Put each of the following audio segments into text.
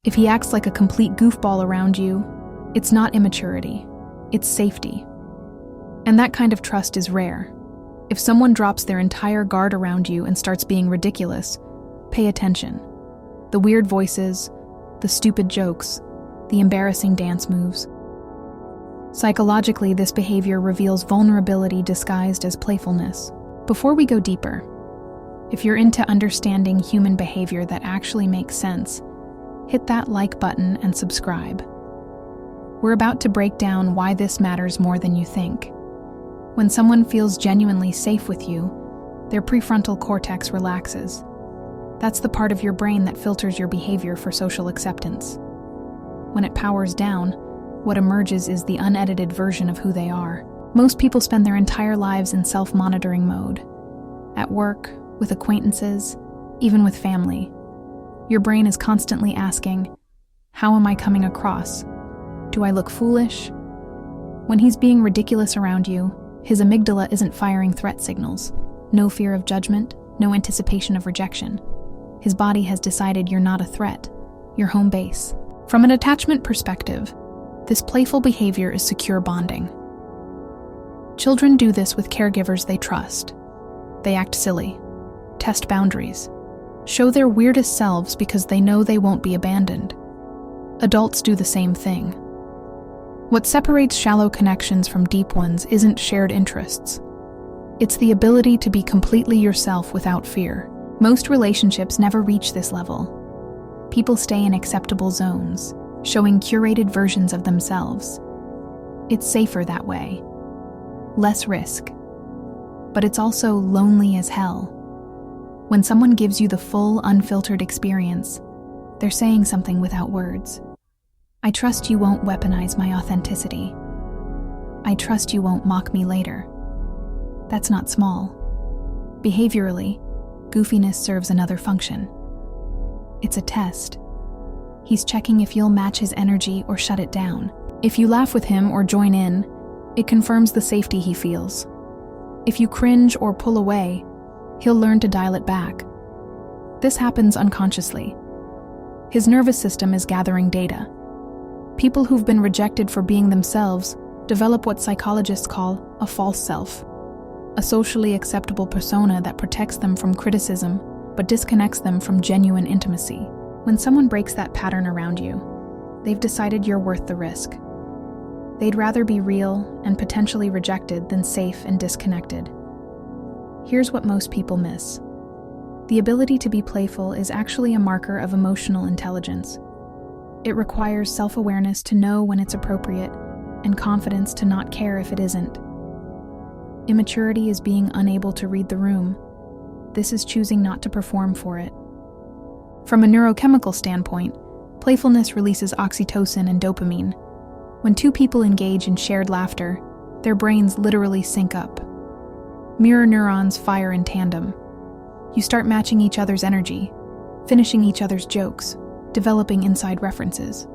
If he acts like a complete goofball around you, it's not immaturity, it's safety. And that kind of trust is rare. If someone drops their entire guard around you and starts being ridiculous, pay attention. The weird voices, the stupid jokes, the embarrassing dance moves. Psychologically, this behavior reveals vulnerability disguised as playfulness. Before we go deeper, if you're into understanding human behavior that actually makes sense, hit that like button and subscribe. We're about to break down why this matters more than you think. When someone feels genuinely safe with you, their prefrontal cortex relaxes. That's the part of your brain that filters your behavior for social acceptance. When it powers down, what emerges is the unedited version of who they are. Most people spend their entire lives in self-monitoring mode. At work, with acquaintances, even with family. Your brain is constantly asking, how am I coming across? Do I look foolish? When he's being ridiculous around you, his amygdala isn't firing threat signals. No fear of judgment, no anticipation of rejection. His body has decided you're not a threat, you're home base. From an attachment perspective, this playful behavior is secure bonding. Children do this with caregivers they trust. They act silly, test boundaries, show their weirdest selves because they know they won't be abandoned. Adults do the same thing. What separates shallow connections from deep ones isn't shared interests. It's the ability to be completely yourself without fear. Most relationships never reach this level. People stay in acceptable zones, showing curated versions of themselves. It's safer that way. Less risk. But it's also lonely as hell. When someone gives you the full, unfiltered experience, they're saying something without words. I trust you won't weaponize my authenticity. I trust you won't mock me later. That's not small. Behaviorally, goofiness serves another function. It's a test. He's checking if you'll match his energy or shut it down. If you laugh with him or join in, it confirms the safety he feels. If you cringe or pull away, he'll learn to dial it back. This happens unconsciously. His nervous system is gathering data. People who've been rejected for being themselves develop what psychologists call a false self, a socially acceptable persona that protects them from criticism but disconnects them from genuine intimacy. When someone breaks that pattern around you, they've decided you're worth the risk. They'd rather be real and potentially rejected than safe and disconnected. Here's what most people miss. The ability to be playful is actually a marker of emotional intelligence. It requires self-awareness to know when it's appropriate and confidence to not care if it isn't. Immaturity is being unable to read the room. This is choosing not to perform for it. From a neurochemical standpoint, playfulness releases oxytocin and dopamine. When two people engage in shared laughter, their brains literally sync up. Mirror neurons fire in tandem. You start matching each other's energy, finishing each other's jokes, developing inside references.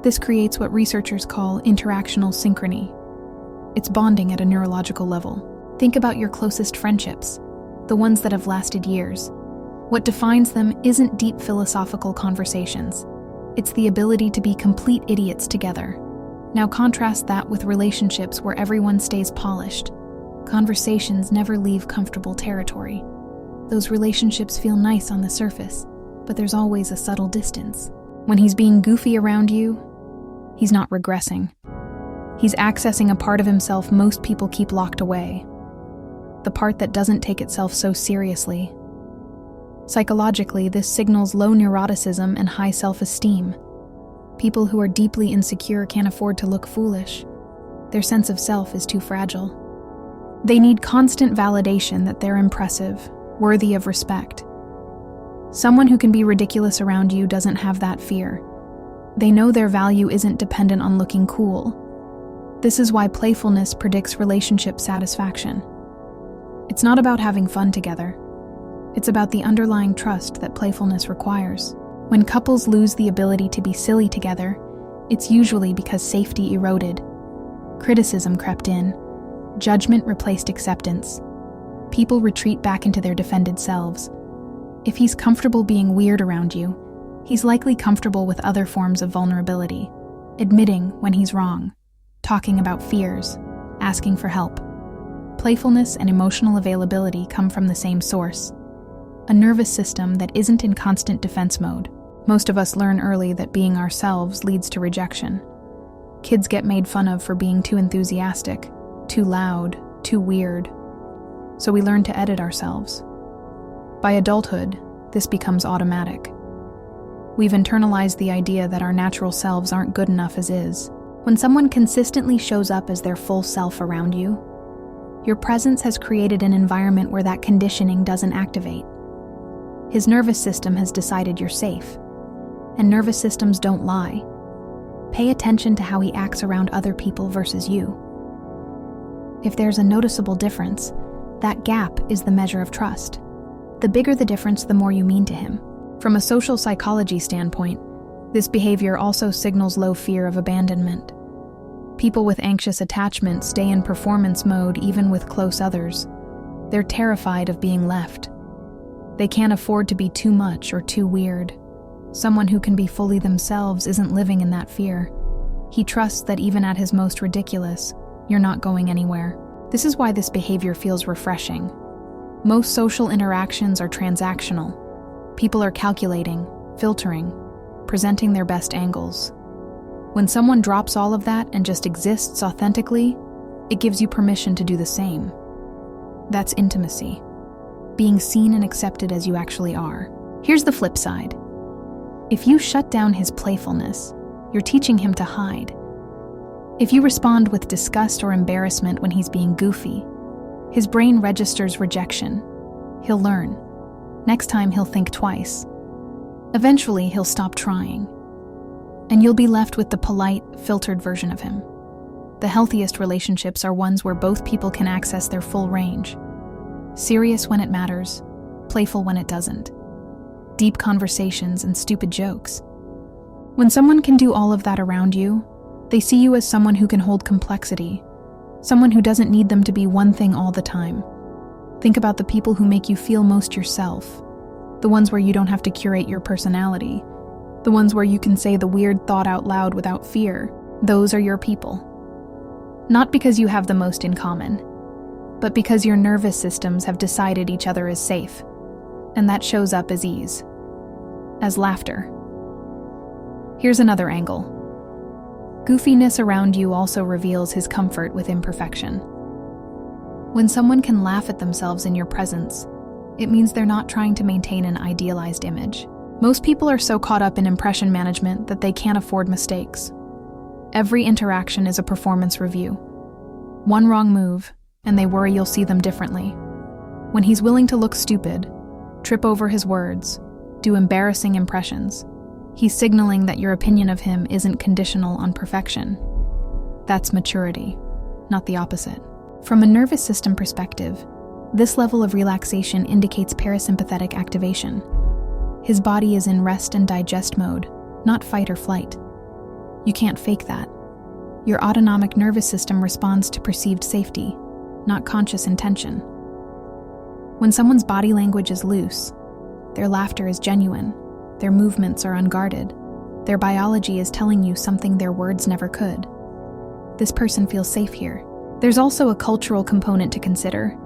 This creates what researchers call interactional synchrony. It's bonding at a neurological level. Think about your closest friendships, the ones that have lasted years. What defines them isn't deep philosophical conversations. It's the ability to be complete idiots together. Now contrast that with relationships where everyone stays polished. Conversations never leave comfortable territory. Those relationships feel nice on the surface, but there's always a subtle distance. When he's being goofy around you, he's not regressing. He's accessing a part of himself most people keep locked away. The part that doesn't take itself so seriously. Psychologically, this signals low neuroticism and high self-esteem. People who are deeply insecure can't afford to look foolish. Their sense of self is too fragile. They need constant validation that they're impressive, worthy of respect. Someone who can be ridiculous around you doesn't have that fear. They know their value isn't dependent on looking cool. This is why playfulness predicts relationship satisfaction. It's not about having fun together. It's about the underlying trust that playfulness requires. When couples lose the ability to be silly together, it's usually because safety eroded. Criticism crept in. Judgment replaced acceptance. People retreat back into their defended selves. If he's comfortable being weird around you, He's likely comfortable with other forms of vulnerability, admitting when he's wrong, talking about fears, asking for help. Playfulness and emotional availability come from the same source, a nervous system that isn't in constant defense mode. Most of us learn early that being ourselves leads to rejection. Kids get made fun of for being too enthusiastic, too loud, too weird. So we learn to edit ourselves. By adulthood, this becomes automatic. We've internalized the idea that our natural selves aren't good enough as is. When someone consistently shows up as their full self around you, your presence has created an environment where that conditioning doesn't activate. His nervous system has decided you're safe, and nervous systems don't lie. Pay attention to how he acts around other people versus you. If there's a noticeable difference, that gap is the measure of trust. The bigger the difference, the more you mean to him. From a social psychology standpoint, this behavior also signals low fear of abandonment. People with anxious attachment stay in performance mode even with close others. They're terrified of being left. They can't afford to be too much or too weird. Someone who can be fully themselves isn't living in that fear. He trusts that even at his most ridiculous, you're not going anywhere. This is why this behavior feels refreshing. Most social interactions are transactional. People are calculating, filtering, presenting their best angles. When someone drops all of that and just exists authentically, it gives you permission to do the same. That's intimacy. Being seen and accepted as you actually are. Here's the flip side. If you shut down his playfulness, you're teaching him to hide. If you respond with disgust or embarrassment when he's being goofy, his brain registers rejection. He'll learn. Next time he'll think twice. Eventually he'll stop trying. And you'll be left with the polite, filtered version of him. The healthiest relationships are ones where both people can access their full range. Serious when it matters, playful when it doesn't. Deep conversations and stupid jokes. When someone can do all of that around you, they see you as someone who can hold complexity, someone who doesn't need them to be one thing all the time. Think about the people who make you feel most yourself, the ones where you don't have to curate your personality, the ones where you can say the weird thought out loud without fear. Those are your people. Not because you have the most in common, but because your nervous systems have decided each other is safe, and that shows up as ease, as laughter. Here's another angle. Goofiness around you also reveals his comfort with imperfection. When someone can laugh at themselves in your presence, it means they're not trying to maintain an idealized image. Most people are so caught up in impression management that they can't afford mistakes. Every interaction is a performance review. One wrong move, and they worry you'll see them differently. When he's willing to look stupid, trip over his words, do embarrassing impressions, he's signaling that your opinion of him isn't conditional on perfection. That's maturity, not the opposite. From a nervous system perspective, this level of relaxation indicates parasympathetic activation. His body is in rest and digest mode, not fight or flight. You can't fake that. Your autonomic nervous system responds to perceived safety, not conscious intention. When someone's body language is loose, their laughter is genuine, their movements are unguarded, their biology is telling you something their words never could. This person feels safe here. There's also a cultural component to consider.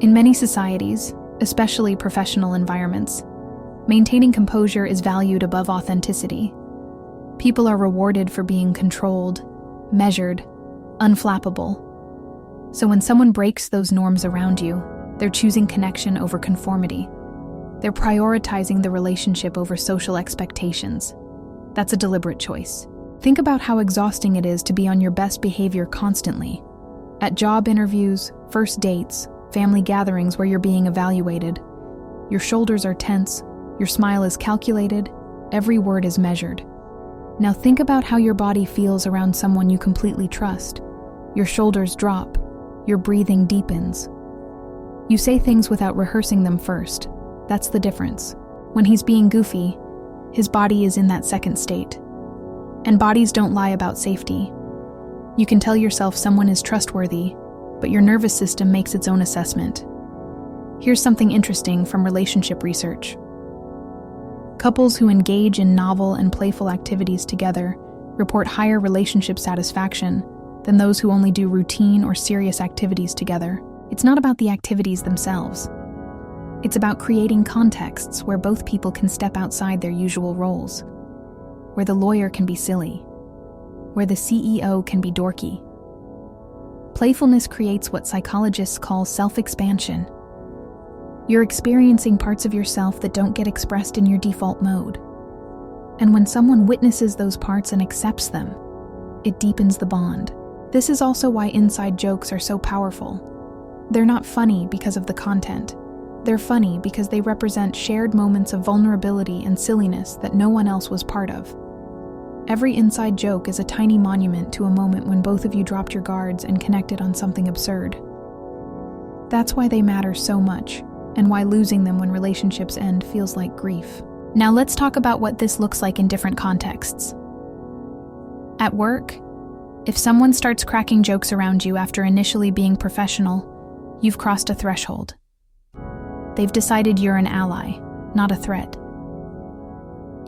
In many societies, especially professional environments, maintaining composure is valued above authenticity. People are rewarded for being controlled, measured, unflappable. So when someone breaks those norms around you, they're choosing connection over conformity. They're prioritizing the relationship over social expectations. That's a deliberate choice. Think about how exhausting it is to be on your best behavior constantly. At job interviews, first dates, family gatherings where you're being evaluated. Your shoulders are tense, your smile is calculated, every word is measured. Now think about how your body feels around someone you completely trust. Your shoulders drop, your breathing deepens. You say things without rehearsing them first. That's the difference. When he's being goofy, his body is in that second state. And bodies don't lie about safety. You can tell yourself someone is trustworthy, but your nervous system makes its own assessment. Here's something interesting from relationship research. Couples who engage in novel and playful activities together report higher relationship satisfaction than those who only do routine or serious activities together. It's not about the activities themselves. It's about creating contexts where both people can step outside their usual roles, where the lawyer can be silly, where the CEO can be dorky. Playfulness creates what psychologists call self-expansion. You're experiencing parts of yourself that don't get expressed in your default mode. And when someone witnesses those parts and accepts them, it deepens the bond. This is also why inside jokes are so powerful. They're not funny because of the content. They're funny because they represent shared moments of vulnerability and silliness that no one else was part of. Every inside joke is a tiny monument to a moment when both of you dropped your guards and connected on something absurd. That's why they matter so much, and why losing them when relationships end feels like grief. Now let's talk about what this looks like in different contexts. At work, if someone starts cracking jokes around you after initially being professional, you've crossed a threshold. They've decided you're an ally, not a threat.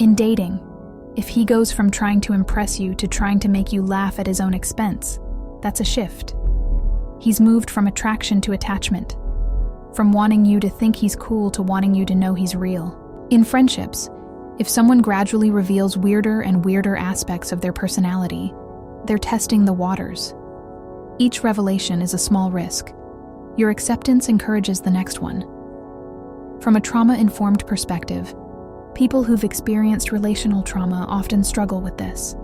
In dating, if he goes from trying to impress you to trying to make you laugh at his own expense, that's a shift. He's moved from attraction to attachment, from wanting you to think he's cool to wanting you to know he's real. In friendships, if someone gradually reveals weirder and weirder aspects of their personality, they're testing the waters. Each revelation is a small risk. Your acceptance encourages the next one. From a trauma-informed perspective, people who've experienced relational trauma often struggle with this.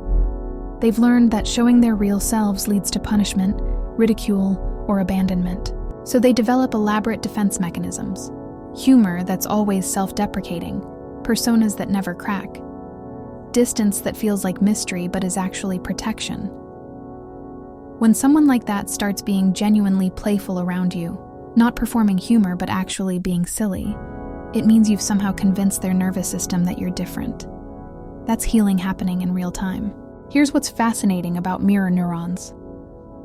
They've learned that showing their real selves leads to punishment, ridicule, or abandonment. So they develop elaborate defense mechanisms. Humor that's always self-deprecating, personas that never crack, distance that feels like mystery but is actually protection. When someone like that starts being genuinely playful around you, not performing humor but actually being silly, it means you've somehow convinced their nervous system that you're different. That's healing happening in real time. Here's what's fascinating about mirror neurons.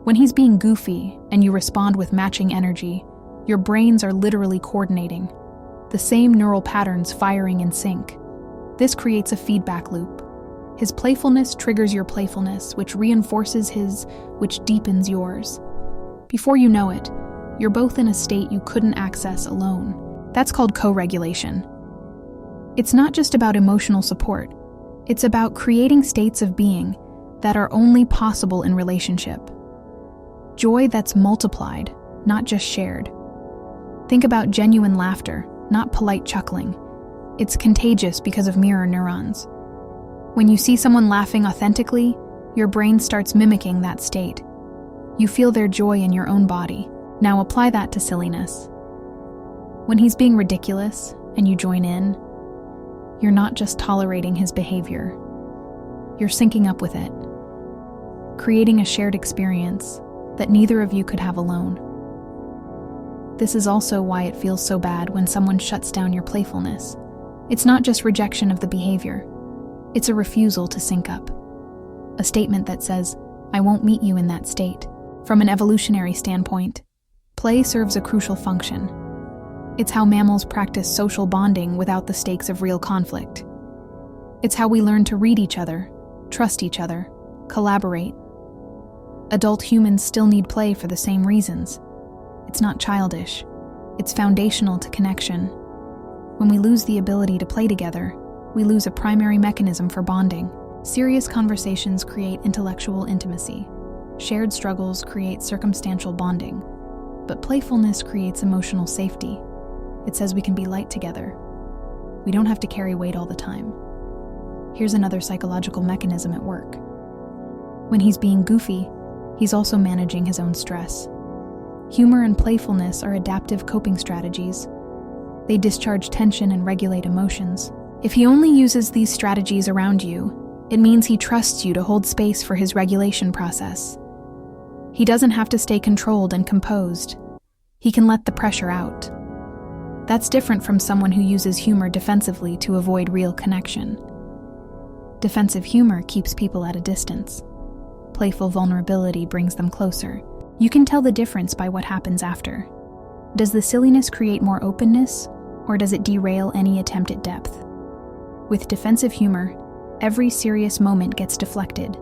When he's being goofy and you respond with matching energy, your brains are literally coordinating, the same neural patterns firing in sync. This creates a feedback loop. His playfulness triggers your playfulness, which reinforces his, which deepens yours. Before you know it, you're both in a state you couldn't access alone. That's called co-regulation. It's not just about emotional support. It's about creating states of being that are only possible in relationship. Joy that's multiplied, not just shared. Think about genuine laughter, not polite chuckling. It's contagious because of mirror neurons. When you see someone laughing authentically, your brain starts mimicking that state. You feel their joy in your own body. Now apply that to silliness. When he's being ridiculous and you join in, you're not just tolerating his behavior. You're syncing up with it, creating a shared experience that neither of you could have alone. This is also why it feels so bad when someone shuts down your playfulness. It's not just rejection of the behavior. It's a refusal to sync up. A statement that says, I won't meet you in that state. From an evolutionary standpoint, play serves a crucial function. It's how mammals practice social bonding without the stakes of real conflict. It's how we learn to read each other, trust each other, collaborate. Adult humans still need play for the same reasons. It's not childish. It's foundational to connection. When we lose the ability to play together, we lose a primary mechanism for bonding. Serious conversations create intellectual intimacy. Shared struggles create circumstantial bonding. But playfulness creates emotional safety. It says we can be light together. We don't have to carry weight all the time. Here's another psychological mechanism at work. When he's being goofy, he's also managing his own stress. Humor and playfulness are adaptive coping strategies. They discharge tension and regulate emotions. If he only uses these strategies around you, it means he trusts you to hold space for his regulation process. He doesn't have to stay controlled and composed. He can let the pressure out. That's different from someone who uses humor defensively to avoid real connection. Defensive humor keeps people at a distance. Playful vulnerability brings them closer. You can tell the difference by what happens after. Does the silliness create more openness, or does it derail any attempt at depth? With defensive humor, every serious moment gets deflected.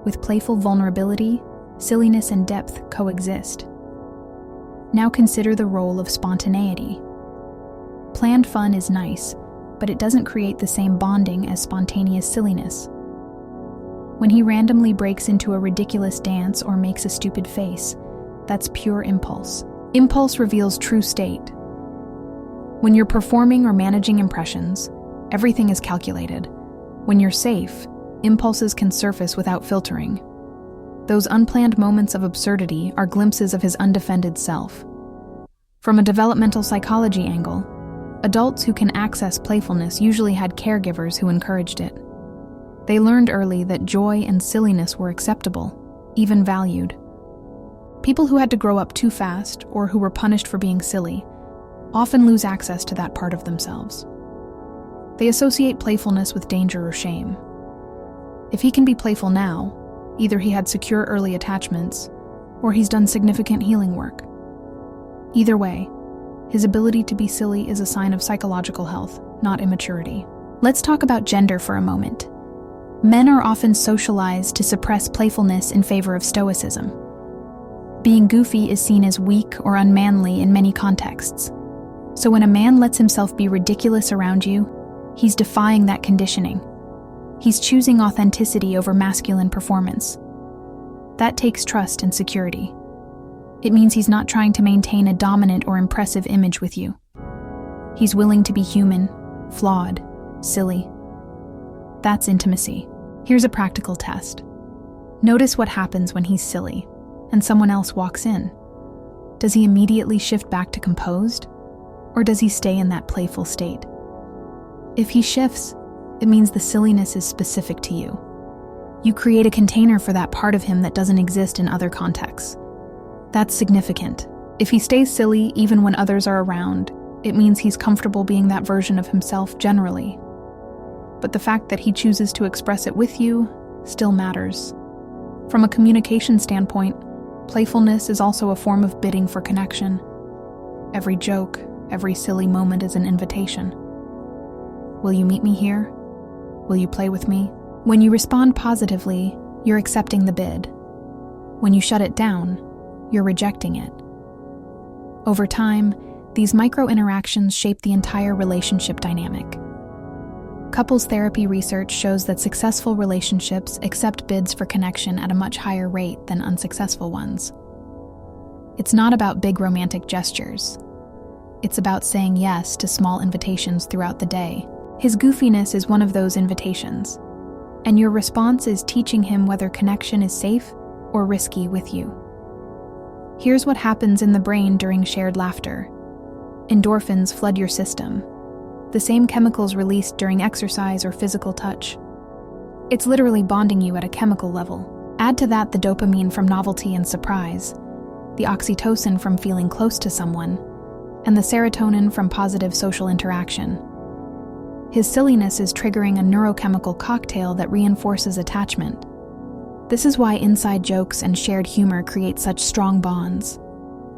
With playful vulnerability, silliness and depth coexist. Now consider the role of spontaneity. Planned fun is nice, but it doesn't create the same bonding as spontaneous silliness. When he randomly breaks into a ridiculous dance or makes a stupid face, that's pure impulse. Impulse reveals true state. When you're performing or managing impressions, everything is calculated. When you're safe, impulses can surface without filtering. Those unplanned moments of absurdity are glimpses of his undefended self. From a developmental psychology angle, adults who can access playfulness usually had caregivers who encouraged it. They learned early that joy and silliness were acceptable, even valued. People who had to grow up too fast or who were punished for being silly often lose access to that part of themselves. They associate playfulness with danger or shame. If he can be playful now, either he had secure early attachments or he's done significant healing work. Either way, his ability to be silly is a sign of psychological health, not immaturity. Let's talk about gender for a moment. Men are often socialized to suppress playfulness in favor of stoicism. Being goofy is seen as weak or unmanly in many contexts. So when a man lets himself be ridiculous around you, he's defying that conditioning. He's choosing authenticity over masculine performance. That takes trust and security. It means he's not trying to maintain a dominant or impressive image with you. He's willing to be human, flawed, silly. That's intimacy. Here's a practical test. Notice what happens when he's silly and someone else walks in. Does he immediately shift back to composed, or does he stay in that playful state? If he shifts, it means the silliness is specific to you. You create a container for that part of him that doesn't exist in other contexts. That's significant. If he stays silly even when others are around, it means he's comfortable being that version of himself generally. But the fact that he chooses to express it with you still matters. From a communication standpoint, playfulness is also a form of bidding for connection. Every joke, every silly moment is an invitation. Will you meet me here? Will you play with me? When you respond positively, you're accepting the bid. When you shut it down, you're rejecting it. Over time, these micro-interactions shape the entire relationship dynamic. Couples therapy research shows that successful relationships accept bids for connection at a much higher rate than unsuccessful ones. It's not about big romantic gestures. It's about saying yes to small invitations throughout the day. His goofiness is one of those invitations, and your response is teaching him whether connection is safe or risky with you. Here's what happens in the brain during shared laughter. Endorphins flood your system, the same chemicals released during exercise or physical touch. It's literally bonding you at a chemical level. Add to that the dopamine from novelty and surprise, the oxytocin from feeling close to someone, and the serotonin from positive social interaction. His silliness is triggering a neurochemical cocktail that reinforces attachment. This is why inside jokes and shared humor create such strong bonds.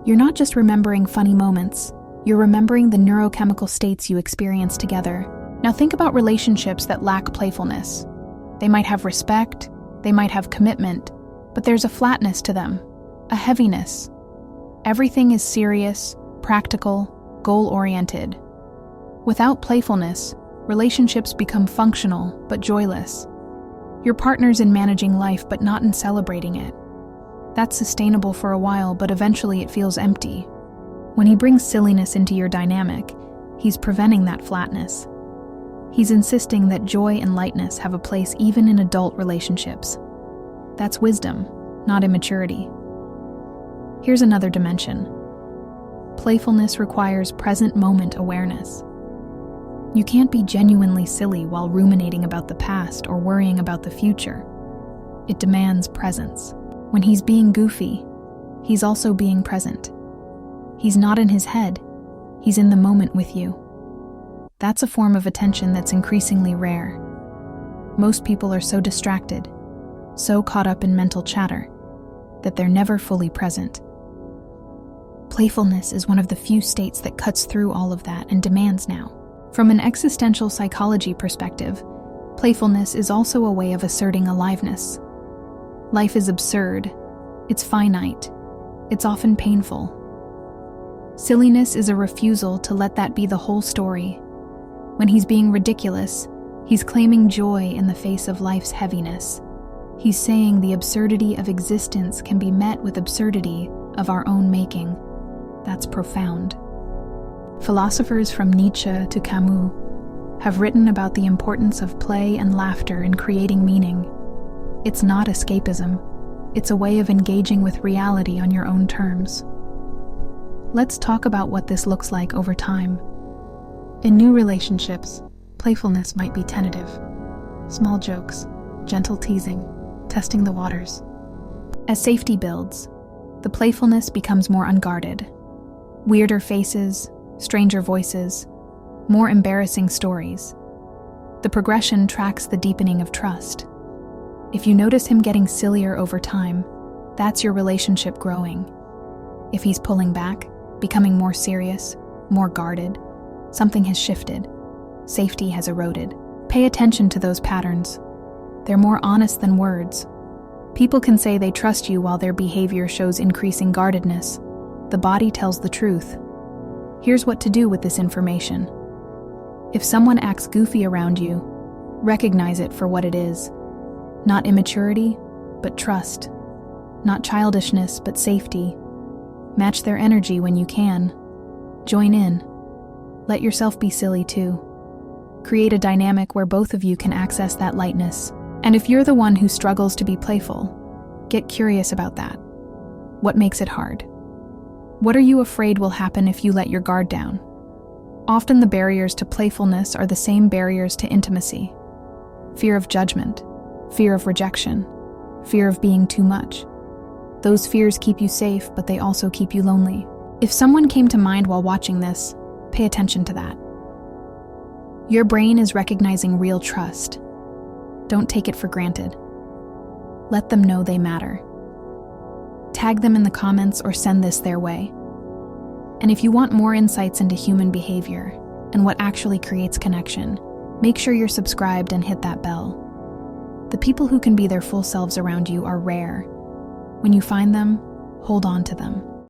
You're not just remembering funny moments, you're remembering the neurochemical states you experience together. Now think about relationships that lack playfulness. They might have respect, they might have commitment, but there's a flatness to them, a heaviness. Everything is serious, practical, goal-oriented. Without playfulness, relationships become functional but joyless. Your partner's in managing life but not in celebrating it. That's sustainable for a while, but eventually it feels empty. When he brings silliness into your dynamic, he's preventing that flatness. He's insisting that joy and lightness have a place even in adult relationships. That's wisdom, not immaturity. Here's another dimension. Playfulness requires present moment awareness. You can't be genuinely silly while ruminating about the past or worrying about the future. It demands presence. When he's being goofy, he's also being present. He's not in his head, he's in the moment with you. That's a form of attention that's increasingly rare. Most people are so distracted, so caught up in mental chatter, that they're never fully present. Playfulness is one of the few states that cuts through all of that and demands now. From an existential psychology perspective, playfulness is also a way of asserting aliveness. Life is absurd, it's finite, it's often painful. Silliness is a refusal to let that be the whole story. When he's being ridiculous, he's claiming joy in the face of life's heaviness. He's saying the absurdity of existence can be met with absurdity of our own making. That's profound. Philosophers from Nietzsche to Camus have written about the importance of play and laughter in creating meaning. It's not escapism. It's a way of engaging with reality on your own terms. Let's talk about what this looks like over time. In new relationships, playfulness might be tentative. Small jokes, gentle teasing, testing the waters. As safety builds, the playfulness becomes more unguarded. Weirder faces, stranger voices, more embarrassing stories. The progression tracks the deepening of trust. If you notice him getting sillier over time, that's your relationship growing. If he's pulling back, becoming more serious, more guarded, something has shifted. Safety has eroded. Pay attention to those patterns. They're more honest than words. People can say they trust you while their behavior shows increasing guardedness. The body tells the truth. Here's what to do with this information. If someone acts goofy around you, recognize it for what it is. Not immaturity, but trust. Not childishness, but safety. Match their energy when you can. Join in. Let yourself be silly too. Create a dynamic where both of you can access that lightness. And if you're the one who struggles to be playful, get curious about that. What makes it hard? What are you afraid will happen if you let your guard down? Often the barriers to playfulness are the same barriers to intimacy. Fear of judgment, fear of rejection, fear of being too much. Those fears keep you safe, but they also keep you lonely. If someone came to mind while watching this, pay attention to that. Your brain is recognizing real trust. Don't take it for granted. Let them know they matter. Tag them in the comments or send this their way. And if you want more insights into human behavior and what actually creates connection, make sure you're subscribed and hit that bell. The people who can be their full selves around you are rare. When you find them, hold on to them.